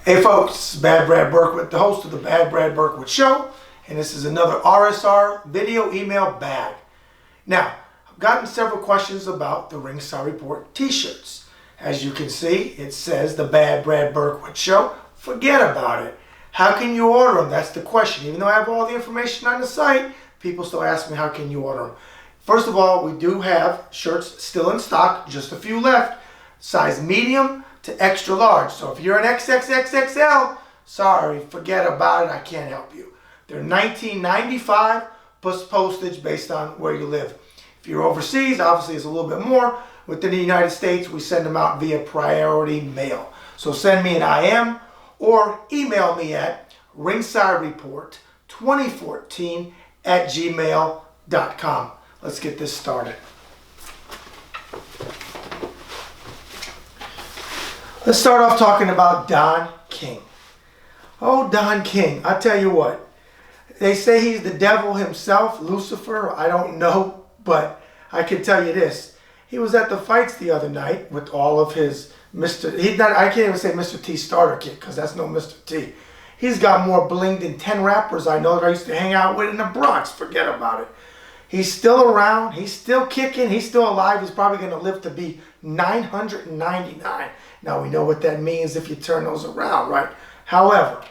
Hey folks, this is Bad Brad Berkowitz, the host of the Bad Brad Berkowitz Show, and this is another RSR video email bag. Now, I've gotten several questions about the Ringside Report t-shirts. As you can see, it says the Bad Brad Berkowitz Show. Forget about it. How can you order them? That's the question. Even though I have all the information on the site, people still ask me how can you order them. First of all, we do have shirts still in stock, just a few left, size medium to extra large. So if you're an XXXXL, sorry, forget about it. I can't help you. They're $19.95 plus postage based on where you live. If you're overseas, obviously it's a little bit more. Within the United States, we send them out via priority mail. So send me an IM or email me at ringsidereport2014@gmail.com. Let's get this started. Let's start off talking about Don King. Oh, Don King, I tell you what. They say he's the devil himself, Lucifer, I don't know, but I can tell you this. He was at the fights the other night with all of his I can't even say Mr. T starter kit because that's no Mr. T. He's got more bling than 10 rappers I know that I used to hang out with in the Bronx. Forget about it. He's still around. He's still kicking. He's still alive. He's probably going to live to be 999. Now, we know what that means if you turn those around, right? However,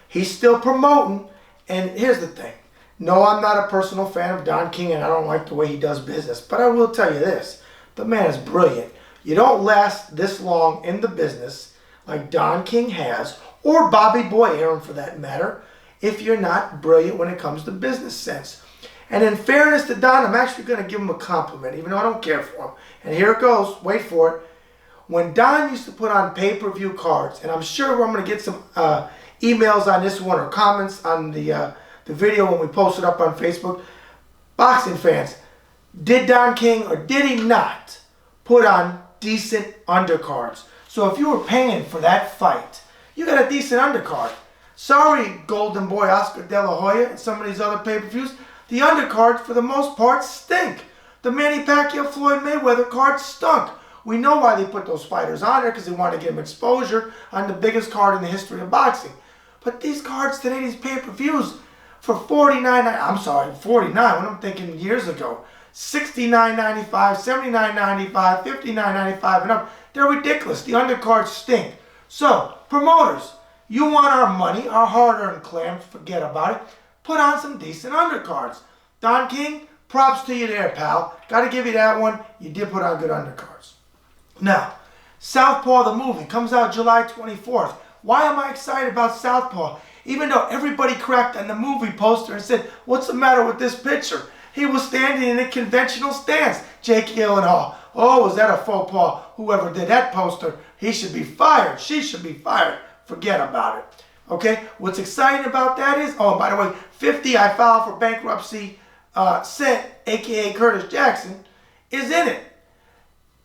he's still promoting. And here's the thing. No, I'm not a personal fan of Don King, and I don't like the way he does business. But I will tell you this. The man is brilliant. You don't last this long in the business like Don King has, or Bobby Boy Aaron for that matter, if you're not brilliant when it comes to business sense. And in fairness to Don, I'm actually going to give him a compliment, even though I don't care for him. And here it goes. Wait for it. When Don used to put on pay-per-view cards, and I'm sure I'm going to get some emails on this one or comments on the video when we post it up on Facebook. Boxing fans, did Don King or did he not put on decent undercards? So if you were paying for that fight, you got a decent undercard. Sorry, Golden Boy Oscar De La Hoya and some of these other pay-per-views. The undercards, for the most part, stink. The Manny Pacquiao Floyd Mayweather card stunk. We know why they put those fighters on there, because they want to get them exposure on the biggest card in the history of boxing. But these cards today, these pay-per-views, for $49, I'm sorry, $49, when I'm thinking years ago, $69.95, $79.95, $59.95 and up, they're ridiculous. The undercards stink. So, promoters, you want our money, our hard-earned clams, forget about it. Put on some decent undercards. Don King, props to you there, pal. Got to give you that one. You did put on good undercards. Now, Southpaw the movie comes out July 24th. Why am I excited about Southpaw? Even though everybody cracked on the movie poster and said, what's the matter with this picture? He was standing in a conventional stance. Jake Gyllenhaal. Oh, was that a faux pas? Whoever did that poster, he should be fired. She should be fired. Forget about it. Okay, what's exciting about that is, oh, by the way, 50 I filed for bankruptcy, Cent, a.k.a. Curtis Jackson, is in it.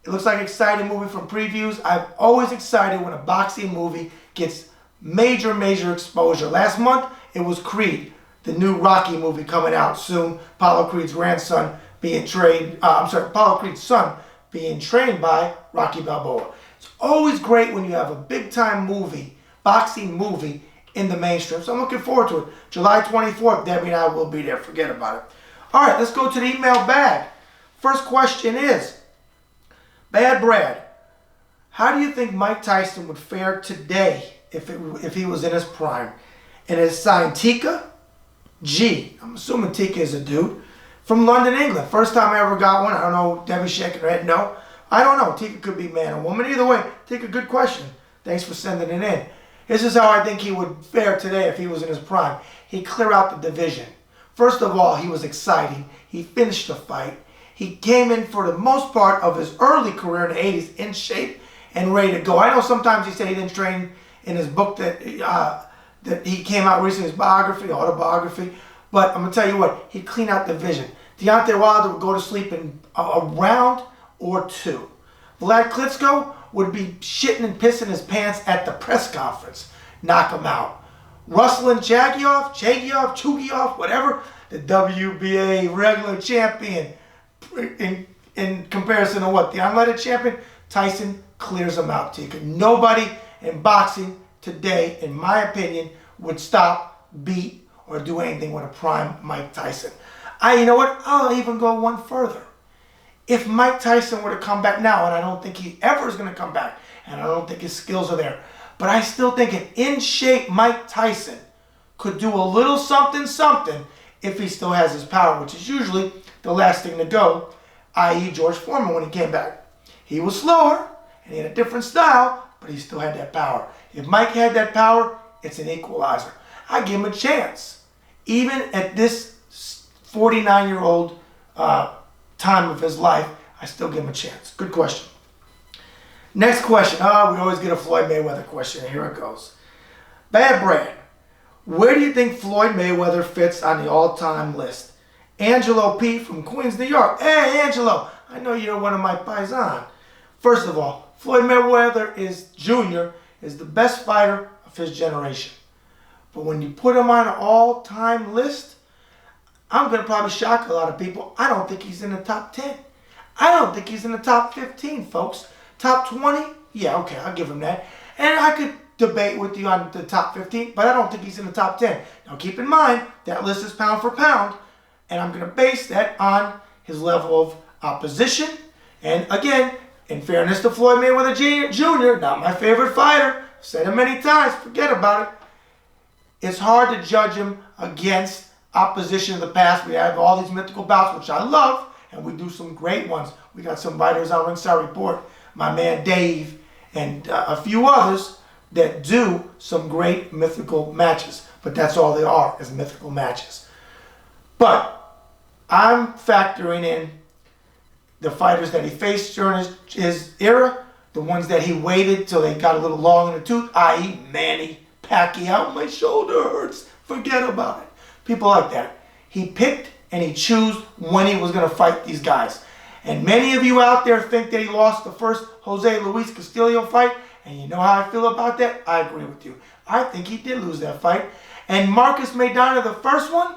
It looks like an exciting movie from previews. I'm always excited when a boxing movie gets major exposure. Last month, it was Creed, the new Rocky movie coming out soon. Apollo Creed's grandson being trained, Apollo Creed's son being trained by Rocky Balboa. It's always great when you have a big-time movie, boxing movie, in the mainstream. So I'm looking forward to it. July 24th, Debbie and I will be there. Forget about it. All right, let's go to the email bag. First question is, Bad Brad, how do you think Mike Tyson would fare today if he was in his prime? And it's signed Tika G. I'm assuming Tika is a dude. From London, England. First time I ever got one. I don't know. Debbie shaking her head no. I don't know. Tika could be man or woman. Either way, Tika, good question. Thanks for sending it in. This is how I think he would fare today if he was in his prime. He'd clear out the division. First of all, he was exciting. He finished the fight. He came in for the most part of his early career in the 80s in shape and ready to go. I know sometimes he said he didn't train in his book that he came out recently, his biography, autobiography. But I'm going to tell you what, he'd clean out the division. Deontay Wilder would go to sleep in a round or two. Vlad Klitschko would be shitting and pissing his pants at the press conference. Knock him out. Ruslan Chagioff, whatever, the WBA regular champion, in comparison to what? The unleaded champion? Tyson clears him out. Nobody in boxing today, in my opinion, would stop, beat, or do anything with a prime Mike Tyson. You know what? I'll even go one further. If Mike Tyson were to come back now, and I don't think he ever is going to come back, and I don't think his skills are there, but I still think an in-shape Mike Tyson could do a little something if he still has his power, which is usually the last thing to go, i.e. George Foreman when he came back. He was slower, and he had a different style, but he still had that power. If Mike had that power, it's an equalizer. I give him a chance. Even at this 49-year-old time of his life, I still give him a chance. Good question. Next question. We always get a Floyd Mayweather question. Here it goes. Bad Brad, where do you think Floyd Mayweather fits on the all-time list? Angelo P. from Queens, New York. Hey, Angelo, I know you're one of my paisan. First of all, Floyd Mayweather Jr. is the best fighter of his generation. But when you put him on an all-time list, I'm going to probably shock a lot of people. I don't think he's in the top 10. I don't think he's in the top 15, folks. Top 20? Yeah, okay, I'll give him that. And I could debate with you on the top 15, but I don't think he's in the top 10. Now keep in mind, that list is pound for pound, and I'm going to base that on his level of opposition. And again, in fairness to Floyd Mayweather Jr., not my favorite fighter, I've said it many times, forget about it. It's hard to judge him against opposition of the past. We have all these mythical bouts, which I love, and we do some great ones. We got some writers on Ringside Report, my man Dave, and a few others that do some great mythical matches. But that's all they are, is mythical matches. But I'm factoring in the fighters that he faced during his era, the ones that he waited till they got a little long in the tooth, i.e. Manny Pacquiao. My shoulder hurts. Forget about it. People like that. He picked and he chose when he was going to fight these guys. And many of you out there think that he lost the first Jose Luis Castillo fight. And you know how I feel about that? I agree with you. I think he did lose that fight. And Marcus Maidana, the first one,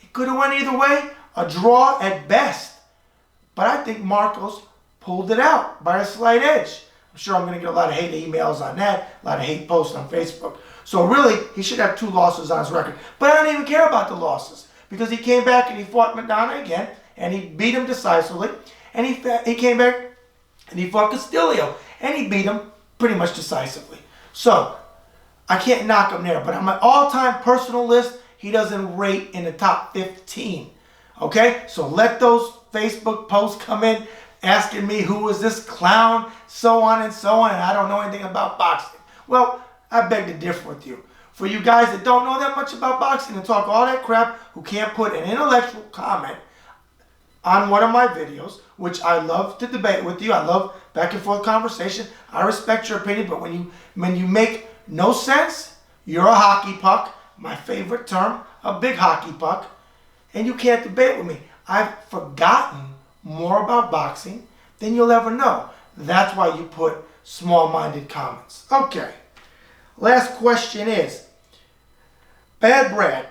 it could have went either way. A draw at best. But I think Marcos pulled it out by a slight edge. I'm sure I'm going to get a lot of hate emails on that, a lot of hate posts on Facebook. So really, he should have 2 losses on his record. But I don't even care about the losses, because he came back and he fought Maidana again, and he beat him decisively. And he came back and he fought Castillo, and he beat him pretty much decisively. So I can't knock him there. But on my all-time personal list, he doesn't rate in the top 15. Okay? So let those Facebook posts come in asking me who is this clown, so on and so on, and I don't know anything about boxing. Well, I beg to differ with you. For you guys that don't know that much about boxing and talk all that crap, who can't put an intellectual comment on one of my videos, which I love to debate with you. I love back and forth conversation. I respect your opinion, but when you make no sense, you're a hockey puck, my favorite term, a big hockey puck, and you can't debate with me. I've forgotten more about boxing than you'll ever know. That's why you put small-minded comments. Okay. Last question is, Bad Brad,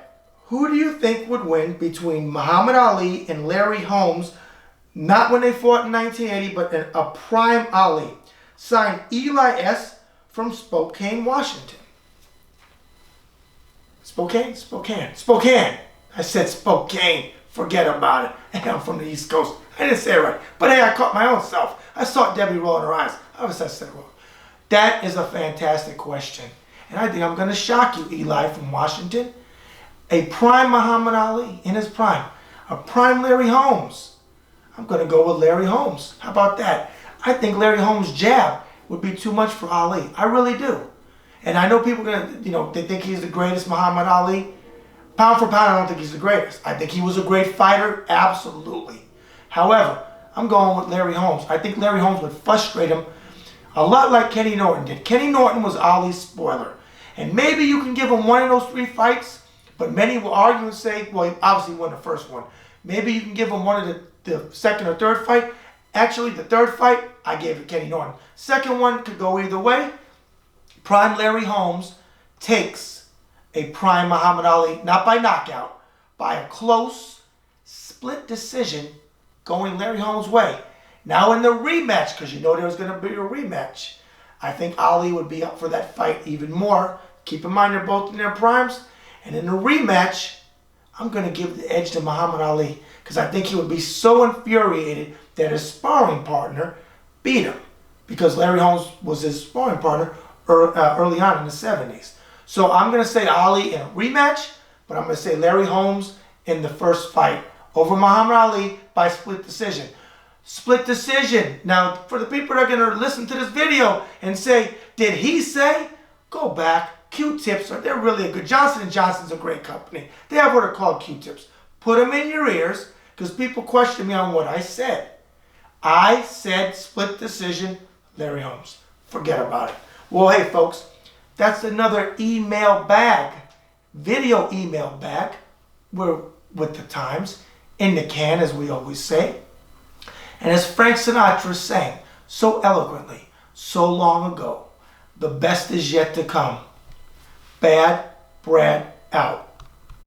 who do you think would win between Muhammad Ali and Larry Holmes, not when they fought in 1980, but in a prime Ali? Signed, Eli S. from Spokane, Washington. Spokane? I said Spokane. Forget about it. And I'm from the East Coast. I didn't say it right. But hey, I caught my own self. I saw Debbie rolling her eyes. Obviously, I said it wrong. That is a fantastic question. And I think I'm going to shock you, Eli from Washington. A prime Muhammad Ali in his prime. A prime Larry Holmes. I'm going to go with Larry Holmes. How about that? I think Larry Holmes' jab would be too much for Ali. I really do. And I know people are going to, they think he's the greatest Muhammad Ali. Pound for pound, I don't think he's the greatest. I think he was a great fighter, absolutely. However, I'm going with Larry Holmes. I think Larry Holmes would frustrate him a lot like Kenny Norton did. Kenny Norton was Ali's spoiler. And maybe you can give him one of those 3 fights, but many will argue and say, well, he obviously won the first one. Maybe you can give him one of the second or third fight. Actually, the third fight, I gave it to Kenny Norton. Second one could go either way. Prime Larry Holmes takes a prime Muhammad Ali, not by knockout, by a close split decision going Larry Holmes' way. Now in the rematch, because you know there was going to be a rematch, I think Ali would be up for that fight even more. Keep in mind they're both in their primes. And in the rematch, I'm going to give the edge to Muhammad Ali because I think he would be so infuriated that his sparring partner beat him because Larry Holmes was his sparring partner early on in the 70s. So I'm going to say Ali in a rematch, but I'm going to say Larry Holmes in the first fight over Muhammad Ali by split decision. Split decision. Now, for the people that are going to listen to this video and say, did he say? Go back. Q-tips, they're really a good. Johnson & Johnson's a great company. They have what are called Q-tips. Put them in your ears because people question me on what I said. I said split decision, Larry Holmes. Forget about it. Well, hey, folks, that's another email bag, video email bag. We're with the times, in the can, as we always say. And as Frank Sinatra sang so eloquently, so long ago, the best is yet to come. Bad Brad out.